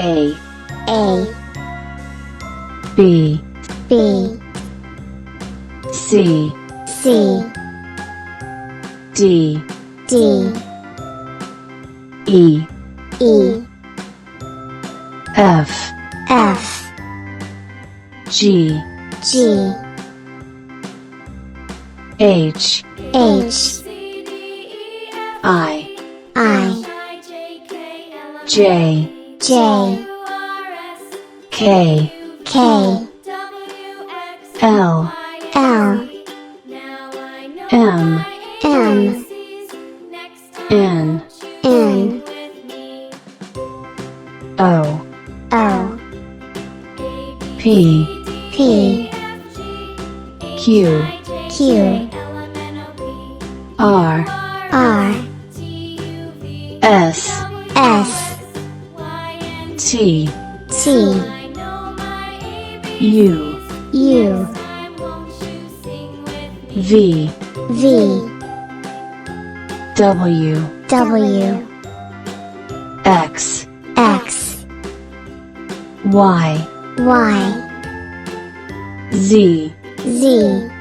A B B C C D D E E F F G G H H I J J K K L L M M N N O O P P Q Q R R S S T T U U V V W W X X Y Y Z Z